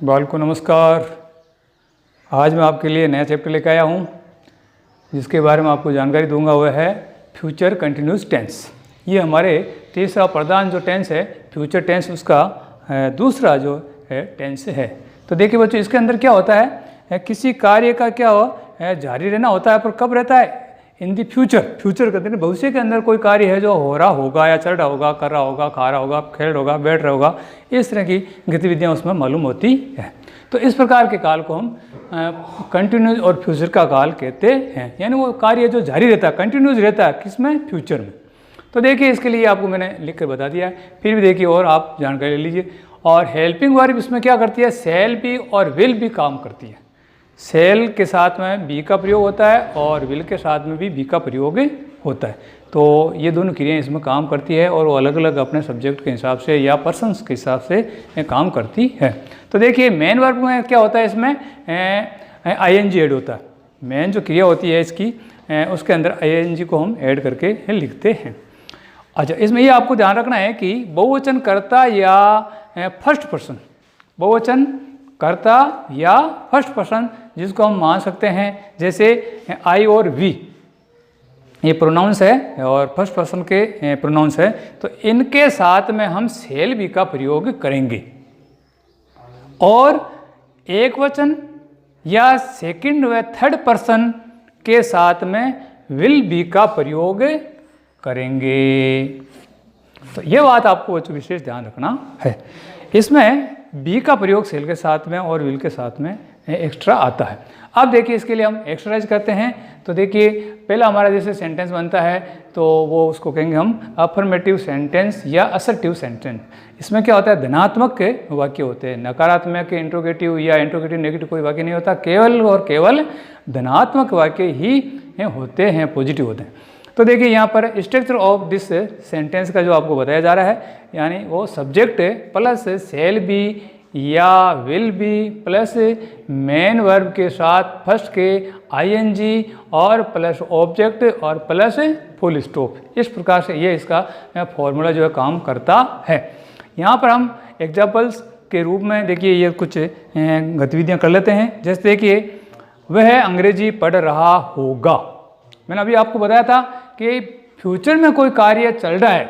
बाल को नमस्कार। आज मैं आपके लिए नया चैप्टर लेकर आया हूँ जिसके बारे में आपको जानकारी दूंगा। वह है फ्यूचर कंटिन्यूस टेंस। ये हमारे तीसरा प्रधान जो टेंस है फ्यूचर टेंस, उसका दूसरा जो है टेंस है। तो देखिए बच्चों, इसके अंदर क्या होता है, किसी कार्य का क्या हो जारी रहना होता है, पर कब रहता है? इन दी फ्यूचर। फ्यूचर कहते हैं भविष्य के अंदर कोई कार्य है जो हो रहा होगा या चल रहा होगा, कर रहा होगा, खा रहा होगा, खेल रहा होगा, बैठ रहा होगा, इस तरह की गतिविधियां उसमें मालूम होती है। तो इस प्रकार के काल को हम कंटिन्यूस और फ्यूचर का काल कहते हैं। यानी वो कार्य जो जारी रहता है, कंटिन्यूस रहता है, किसमें? फ्यूचर में। तो देखिए इसके लिए आपको मैंने लिख कर बता दिया है, फिर भी देखिए और आप जानकारी ले लीजिए। और हेल्पिंग वर्ब इसमें क्या करती है? शैल भी और विल भी काम करती है। शैल के साथ में बी का प्रयोग होता है और विल के साथ में भी बी का प्रयोग होता है। तो ये दोनों क्रियाएं इसमें काम करती है और वो अलग अलग अपने सब्जेक्ट के हिसाब से या पर्सन्स के हिसाब से काम करती है। तो देखिए मेन वर्ब में क्या होता है, इसमें आईएनजी ऐड होता है। मेन जो क्रिया होती है इसकी, उसके अंदर आईएनजी को हम ऐड करके लिखते हैं। अच्छा, इसमें ये आपको ध्यान रखना है कि बहुवचन कर्ता या फर्स्ट पर्सन, बहुवचन कर्ता या फर्स्ट पर्सन जिसको हम मान सकते हैं, जैसे आई और वी, ये प्रोनाउंस है और फर्स्ट पर्सन के प्रोनाउंस है, तो इनके साथ में हम शैल बी का प्रयोग करेंगे। और एक वचन या सेकंड व थर्ड पर्सन के साथ में विल बी का प्रयोग करेंगे। तो ये बात आपको विशेष ध्यान रखना है। इसमें बी का प्रयोग सेल के साथ में और विल के साथ में एक्स्ट्रा आता है। अब देखिए इसके लिए हम एक्सरसाइज करते हैं। तो देखिए पहला हमारा जैसे सेंटेंस बनता है तो वो उसको कहेंगे हम अफर्मेटिव सेंटेंस या असर्टिव सेंटेंस। इसमें क्या होता है, धनात्मक के वाक्य होते हैं, नकारात्मक के इंट्रोगेटिव या इंट्रोगेटिव नेगेटिव कोई वाक्य नहीं होता, केवल और केवल धनात्मक वाक्य ही होते हैं, पॉजिटिव होते हैं। तो देखिए यहाँ पर स्ट्रक्चर ऑफ दिस सेंटेंस का जो आपको बताया जा रहा है, यानी वो सब्जेक्ट प्लस शैल बी या will be plus main verb के साथ फर्स्ट के आईएनजी और प्लस ऑब्जेक्ट और प्लस फुल स्टॉप। इस प्रकार से ये इसका फॉर्मूला जो है काम करता है। यहाँ पर हम एग्जाम्पल्स के रूप में देखिए ये कुछ गतिविधियाँ कर लेते हैं। जैसे देखिए वह अंग्रेजी पढ़ रहा होगा। मैंने अभी आपको बताया था कि फ्यूचर में कोई कार्य चल रहा है,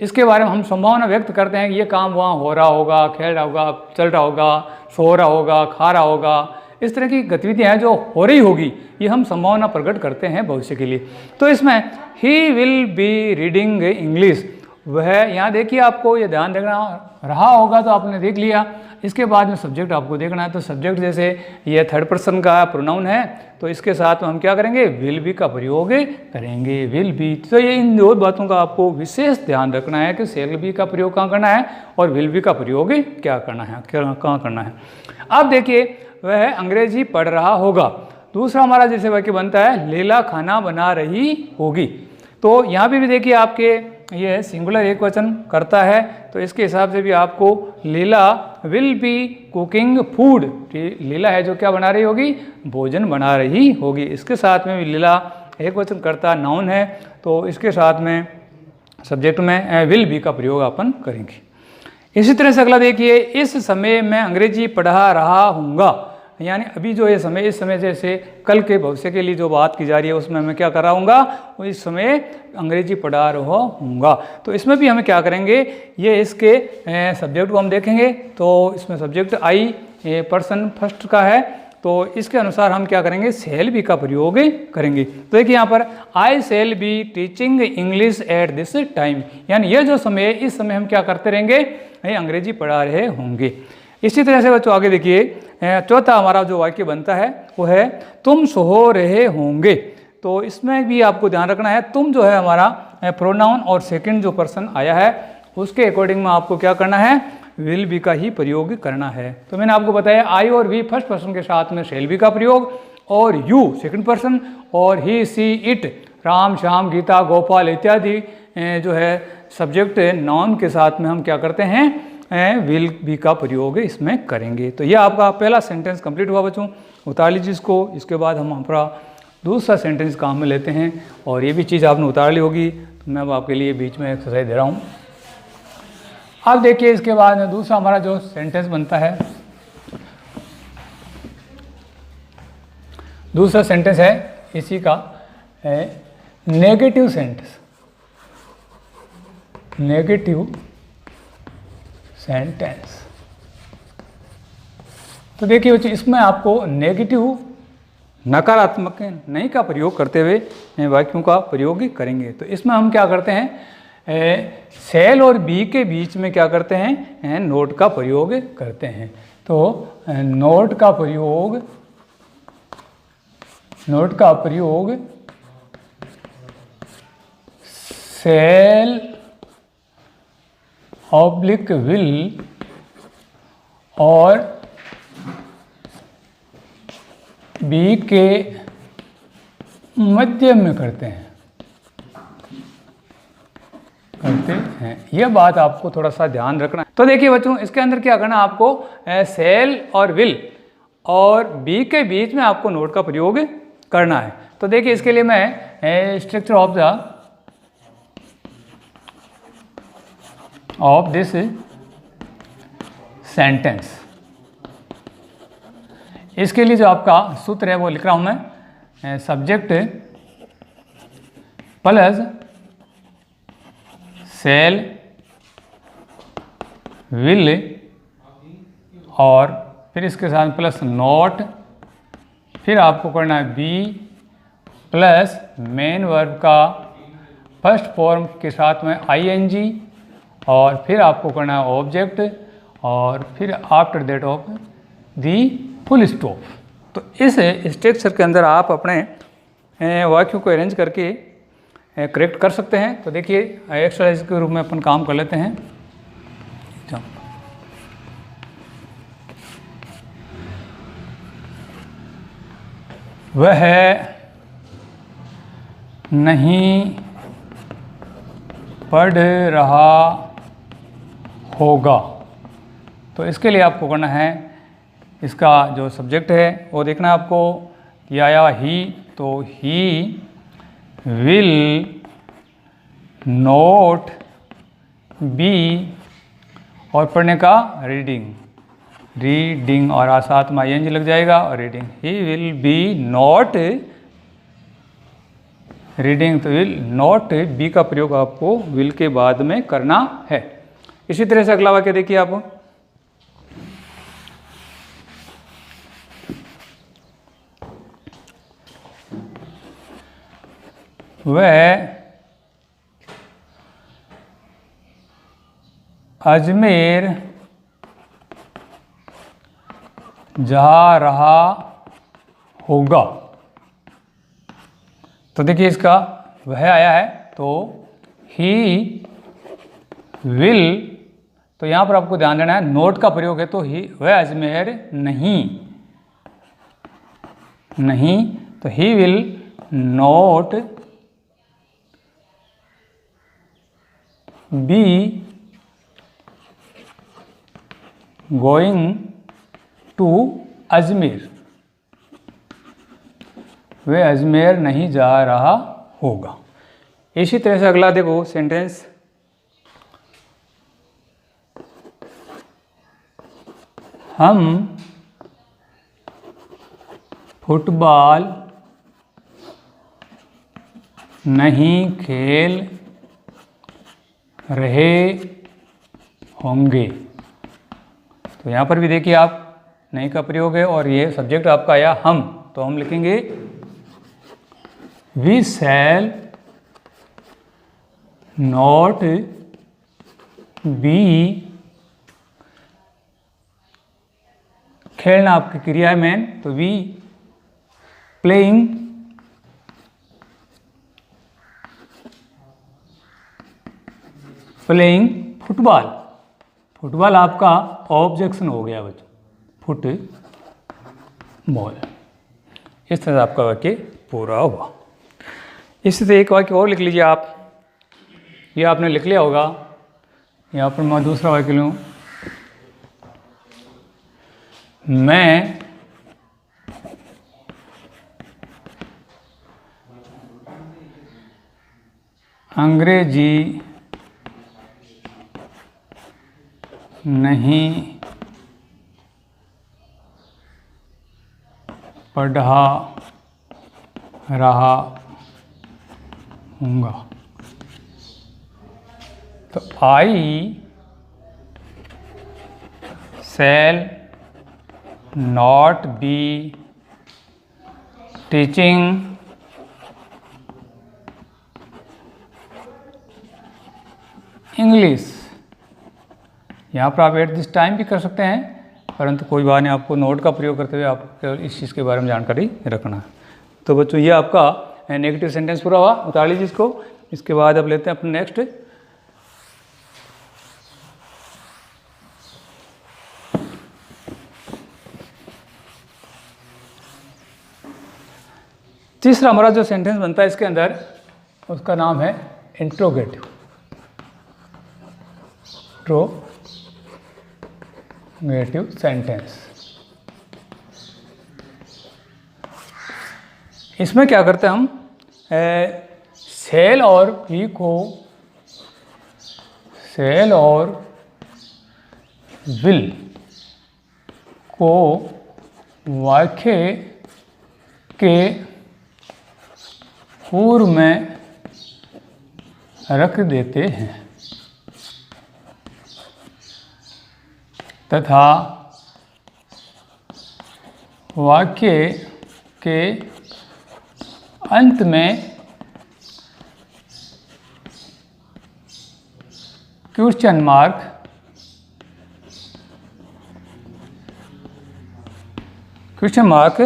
इसके बारे में हम संभावना व्यक्त करते हैं कि ये काम वहाँ हो रहा होगा, खेल रहा होगा, चल रहा होगा, सो रहा होगा, खा रहा होगा, इस तरह की गतिविधियाँ जो हो रही होगी, ये हम संभावना प्रकट करते हैं भविष्य के लिए। तो इसमें he will be reading English, वह, यहाँ देखिए आपको ये ध्यान रखना, रहा होगा तो आपने देख लिया। इसके बाद में सब्जेक्ट आपको देखना है। तो सब्जेक्ट जैसे ये थर्ड पर्सन का प्रोनाउन है तो इसके साथ में हम क्या करेंगे, विल बी का प्रयोग करेंगे, विल बी। तो ये इन दो बातों का आपको विशेष ध्यान रखना है कि शैल बी का प्रयोग कहाँ करना है और विल बी का प्रयोग क्या करना है, कहाँ करना है। अब देखिए वह अंग्रेजी पढ़ रहा होगा। दूसरा हमारा जैसे वाक्य बनता है लीला खाना बना रही होगी। तो यहाँ पे भी देखिए आपके ये सिंगुलर एक वचन करता है, तो इसके हिसाब से भी आपको लीला विल बी कुकिंग फूड, लीला है जो क्या बना रही होगी, भोजन बना रही होगी। इसके साथ में भी लीला एक वचन करता नाउन है, तो इसके साथ में सब्जेक्ट में विल बी का प्रयोग अपन करेंगे। इसी तरह से अगला देखिए, इस समय मैं अंग्रेजी पढ़ा रहा हूँगा। यानी अभी जो ये समय, इस समय जैसे कल के भविष्य के लिए जो बात की जा रही है उसमें मैं क्या कर रहा हूँगा, वो इस समय अंग्रेजी पढ़ा रहा हूँगा। तो इसमें भी हमें क्या करेंगे, ये इसके सब्जेक्ट को हम देखेंगे। तो इसमें सब्जेक्ट आई पर्सन फर्स्ट का है, तो इसके अनुसार हम क्या करेंगे, शैल बी का प्रयोग करेंगे। तो देखिए यहाँ पर I shall be teaching English at this time, यानी ये जो समय है इस समय हम क्या करते रहेंगे, अंग्रेजी पढ़ा रहे होंगे। इसी तरह से बच्चों आगे देखिए चौथा हमारा जो वाक्य बनता है वो है तुम सो रहे होंगे। तो इसमें भी आपको ध्यान रखना है, तुम जो है हमारा प्रोनाउन और सेकंड जो पर्सन आया है उसके अकॉर्डिंग में आपको क्या करना है, विल बी का ही प्रयोग करना है। तो मैंने आपको बताया आई और वी फर्स्ट पर्सन के साथ में शैल बी का प्रयोग, और यू सेकंड पर्सन, और ही सी इट राम श्याम गीता गोपाल इत्यादि जो है सब्जेक्ट नाउन के साथ में हम क्या करते हैं, विल बी का प्रयोग इसमें करेंगे। तो ये आपका पहला सेंटेंस कंप्लीट हुआ बच्चों, उतार लीजिए इसको। इसके बाद हम हमारा दूसरा सेंटेंस काम में लेते हैं, और ये भी चीज़ आपने उतार ली होगी, तो मैं अब आपके लिए बीच में एक्सरसाइज दे रहा हूँ। अब देखिए इसके बाद दूसरा हमारा जो सेंटेंस बनता है दूसरा सेंटेंस है इसी का है नेगेटिव सेंटेंस। नेगेटिव सेंटेंस, तो देखिए बच्चों इसमें आपको नेगेटिव नकारात्मक नहीं का प्रयोग करते हुए वाक्यों का प्रयोग करेंगे। तो इसमें हम क्या करते हैं, सेल और बी के बीच में क्या करते हैं, नोट का प्रयोग करते हैं। तो नोट का प्रयोग सेल ऑब्लिक विल और बी के मध्य में करते हैं। यह बात आपको थोड़ा सा ध्यान रखना है। तो देखिए बच्चों इसके अंदर क्या करना है आपको, सेल और विल और बी के बीच में आपको नोट का प्रयोग करना है। तो देखिए इसके लिए मैं स्ट्रक्चर ऑफ दिस सेंटेंस, इसके लिए जो आपका सूत्र है वो लिख रहा हूं मैं, सब्जेक्ट प्लस सेल विल और फिर इसके साथ प्लस नोट, फिर आपको करना है बी प्लस मेन वर्ब का फर्स्ट फॉर्म के साथ में आईएनजी और फिर आपको करना है ऑब्जेक्ट और फिर after that of the full stop. तो इस स्ट्रक्चर के अंदर आप अपने वाक्यों को अरेंज करके करेक्ट कर सकते हैं। तो देखिए एक्सरसाइज के रूप में अपन काम कर लेते हैं। वह नहीं पढ़ रहा होगा। तो इसके लिए आपको करना है, इसका जो सब्जेक्ट है वो देखना है आपको, या ही, तो ही विल नोट बी और पढ़ने का रीडिंग और साथ में आई लग जाएगा और reading. He will be not reading, तो विल नॉट बी का प्रयोग आपको विल के बाद में करना है। इसी तरह से अगला वाक्य देखिए आप, वह अजमेर जा रहा होगा। तो देखिए इसका वह आया है तो ही विल, तो यहाँ पर आपको ध्यान देना है नोट का प्रयोग है, तो ही वह अजमेर नहीं, तो he will not be going to Ajmer, वह अजमेर नहीं जा रहा होगा। इसी तरह से अगला देखो सेंटेंस, हम फुटबॉल नहीं खेल रहे होंगे। तो यहाँ पर भी देखिए आप नहीं का प्रयोग है और ये सब्जेक्ट आपका आया हम, तो हम लिखेंगे वी शैल नॉट बी, खेलना आपकी क्रिया है मेन, तो वी प्लेइंग फुटबॉल आपका ऑब्जेक्शन हो गया बच्चों, फुटबॉल। इस तरह से आपका वाक्य पूरा हुआ। इसी तरह एक वाक्य और लिख लीजिए आप, ये आपने लिख लिया होगा। यहाँ पर मैं दूसरा वाक्य लूँ, मैं अंग्रेजी नहीं पढ़ा रहा हूँगा। तो I shall not be teaching English. यहाँ पर आप एट दिस टाइम भी कर सकते हैं, परंतु कोई बात नहीं, आपको नोट का प्रयोग करते हुए आप केवल इस चीज़ के बारे में जानकारी रखना है। तो बच्चों ये आपका नेगेटिव सेंटेंस पूरा हुआ, उतार लीजिए इसको। इसके बाद अब लेते हैं अपने नेक्स्ट। तीसरा हमारा जो सेंटेंस बनता है इसके अंदर, उसका नाम है इंट्रोगेटिव। Interrogative sentence. इसमें क्या करते हैं हम, सेल और बी को, सेल और विल को वाक्य के पूर्व में रख देते हैं तथा वाक्य के अंत में क्वेश्चन मार्क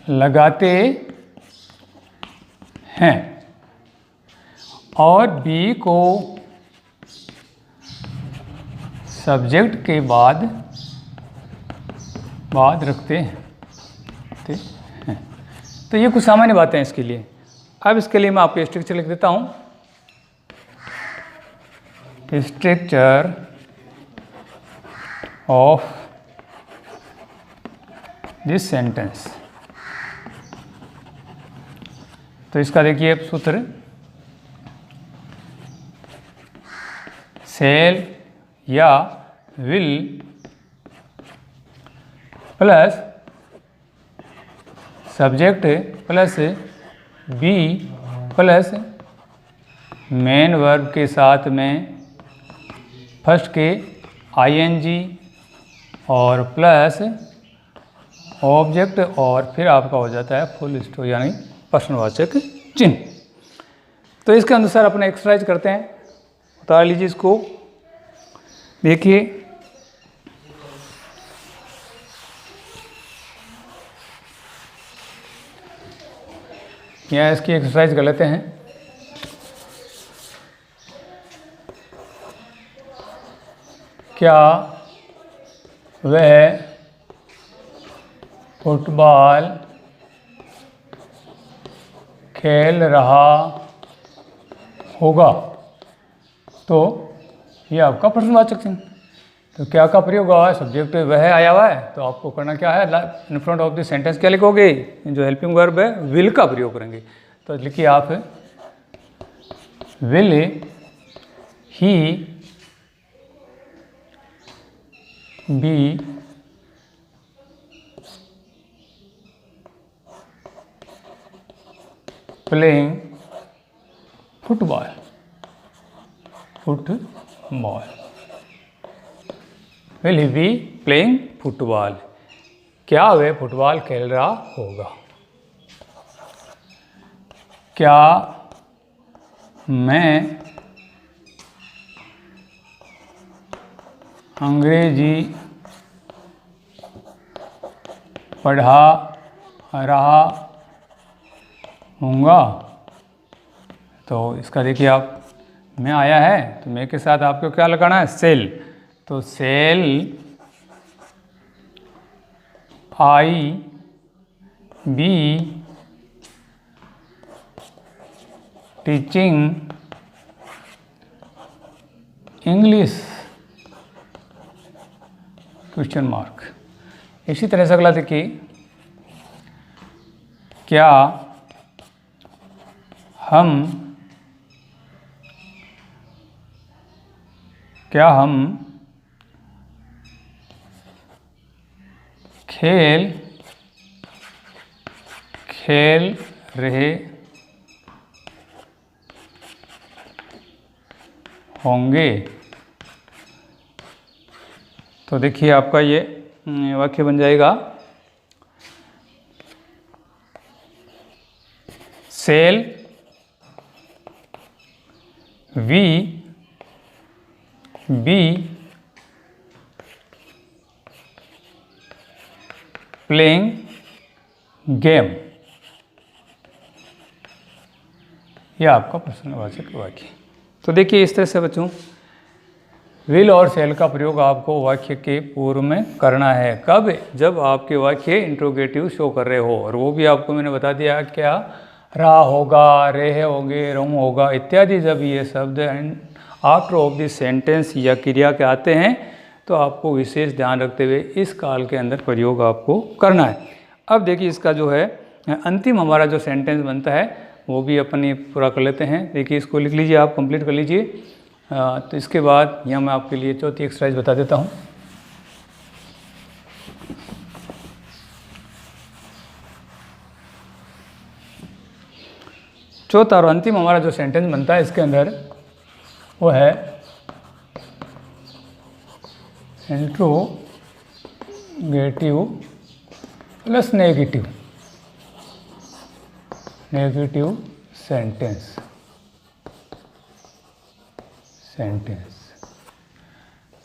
लगाते हैं और बी को सब्जेक्ट के बाद रखते हैं। तो ये कुछ सामान्य बातें हैं इसके लिए। अब इसके लिए मैं आपको स्ट्रक्चर लिख देता हूँ। Structure of this sentence. तो इसका देखिए सूत्र, सेल या will plus subject plus be plus main verb के साथ में फर्स्ट के आईएनजी और प्लस ऑब्जेक्ट और फिर आपका हो जाता है फुल स्टॉप यानी प्रश्नवाचक चिन्ह। तो इसके अनुसार अपने एक्सरसाइज करते हैं। उतार लीजिए इसको, देखिए यहाँ इसकी एक्सरसाइज कर लेते हैं। क्या वह फुटबॉल खेल रहा होगा? तो ये आपका प्रश्नवाचक चिन्ह। तो क्या का प्रयोग हुआ है, सब्जेक्ट वह आया हुआ है, तो आपको करना क्या है, in front of the sentence क्या लिखोगे, जो हेल्पिंग वर्ब है विल का प्रयोग करेंगे। तो लिखिए आप, will he be playing football. Will he be playing football. क्या वह फुटबॉल खेल रहा होगा? क्या मैं अंग्रेजी पढ़ा रहा हूँगा? तो इसका देखिए आप, मैं आया है तो मैं के साथ आपको क्या लगाना है, सेल। तो shall I be teaching English question mark. इसी तरह से अगला देखिए, क्या हम खेल खेल रहे होंगे। तो देखिए आपका ये वाक्य बन जाएगा, shall we be playing game. यह आपका प्रश्नवाचक वाक्य। तो देखिए इस तरह से बच्चों विल और सेल का प्रयोग आपको वाक्य के पूर्व में करना है। कब? जब आपके वाक्य इंट्रोगेटिव शो कर रहे हो, और वो भी आपको मैंने बता दिया क्या, रहा होगा, रहे होंगे, रहूं होगा इत्यादि जब ये शब्द आफ्टर ऑफ दिस सेंटेंस या क्रिया के आते हैं तो आपको विशेष ध्यान रखते हुए इस काल के अंदर प्रयोग आपको करना है। अब देखिए इसका जो है अंतिम हमारा जो सेंटेंस बनता है वो भी अपन ये पूरा कर लेते हैं। देखिए इसको लिख लीजिए, आप कंप्लीट कर लीजिए। तो इसके बाद यहाँ मैं आपके लिए चौथी एक्सरसाइज बता देता हूँ। चौथा और अंतिम हमारा जो सेंटेंस बनता है इसके अंदर वो है इंट्रोगेटिव प्लस नेगेटिव सेंटेंस।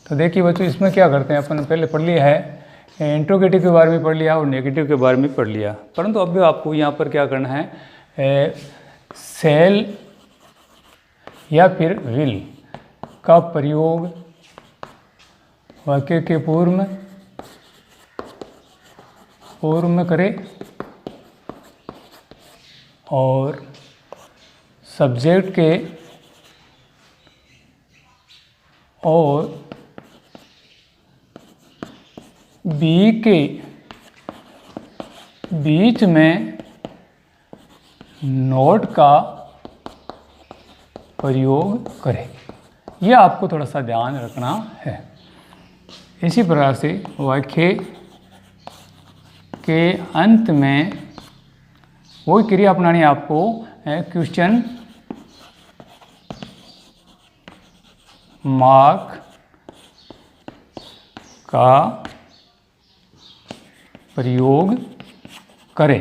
तो देखिए बच्चों इसमें क्या करते हैं, अपन पहले पढ़ लिया है, इंट्रोगेटिव के बारे में पढ़ लिया और नेगेटिव के बारे में पढ़ लिया, परंतु अब भी आपको यहाँ पर क्या करना है, सेल या फिर विल का प्रयोग वाक्य के पूर्व में करें और सब्जेक्ट के और बी के बीच में नोट का प्रयोग करें। यह आपको थोड़ा सा ध्यान रखना है। इसी प्रकार से वाक्य के अंत में वही क्रिया अपनानी है आपको, क्वेश्चन मार्क का प्रयोग करें।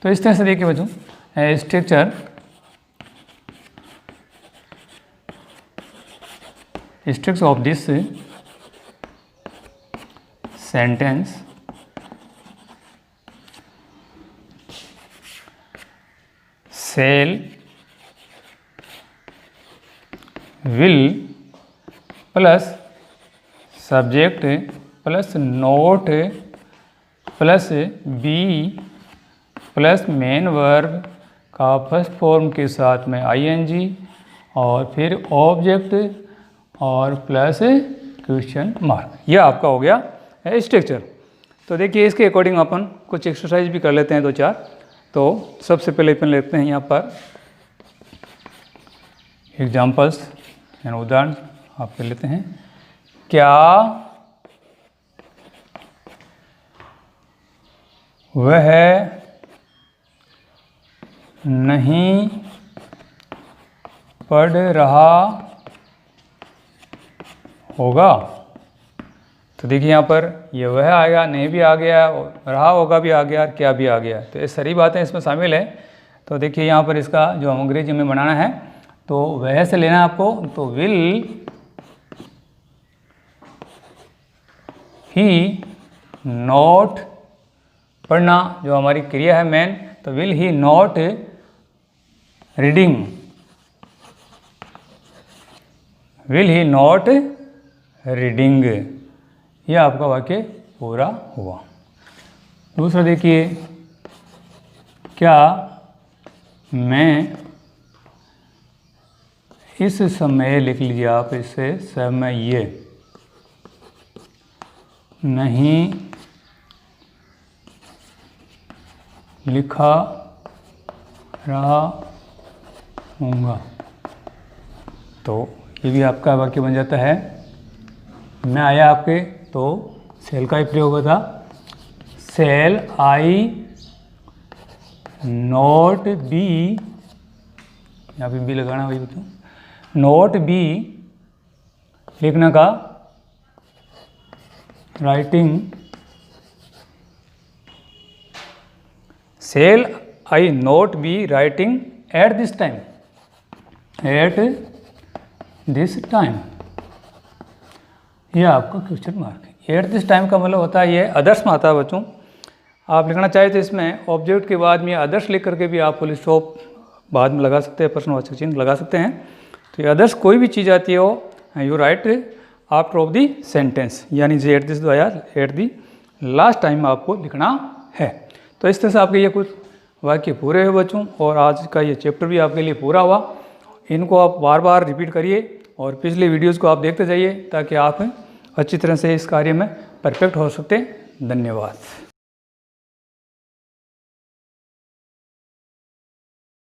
तो इस तरह से देखिए बच्चों structure of this sentence shall will plus subject plus not plus be plus main verb का फर्स्ट फॉर्म के साथ में आईएनजी और फिर ऑब्जेक्ट और प्लस क्वेश्चन मार्क। यह आपका हो गया स्ट्रक्चर। तो देखिए इसके अकॉर्डिंग अपन कुछ एक्सरसाइज भी कर लेते हैं 2-4। तो सबसे पहले अपन लेते हैं यहाँ पर एग्जाम्पल्स यानी उदाहरण आप ले लेते हैं। क्या वह नहीं पढ़ रहा होगा? तो देखिए यहाँ पर ये वह आएगा, नहीं भी आ गया, रहा होगा भी आ गया, क्या भी आ गया। तो ये सारी बातें इसमें शामिल है। तो देखिए यहाँ पर इसका जो अंग्रेजी में बनाना है तो वह से लेना है आपको। तो विल ही नॉट, पढ़ना जो हमारी क्रिया है मेन, तो will he not reading, will he not reading. यह आपका वाक्य पूरा हुआ। दूसरा देखिए, क्या मैं इस समय, लिख लीजिए आप इससे, समय ये नहीं लिखा रहा हूँगा। तो ये भी आपका वाक्य बन जाता है। मैं आया आपके, तो सेल का ही प्रयोग होता, सेल आई नॉट बी, यहाँ पे बी लगाना वही बच्चों, नॉट बी लिखने का, writing shall I not be writing at this time, at this time, यह आपका क्वेश्चन मार्क है। एट दिस टाइम का मतलब होता है ये अदर्स में आता है बच्चों। आप लिखना चाहे तो इसमें ऑब्जेक्ट के बाद में अदर्स लिख करके भी आप फुल स्टॉप बाद में लगा सकते हैं, प्रश्नवाचक चिन्ह लगा सकते हैं। तो ये अदर्स कोई भी चीज़ आती हो, you right after of the sentence, यानी जे एट दिस दो या एट दी लास्ट टाइम आपको लिखना है। तो इस तरह से आपके ये कुछ वाक्य पूरे हुए बच्चों, और आज का ये चैप्टर भी आपके लिए पूरा हुआ। इनको आप बार बार रिपीट करिए और पिछले वीडियोज़ को आप देखते जाइए ताकि आप अच्छी तरह से इस कार्य में परफेक्ट हो सकते। धन्यवाद।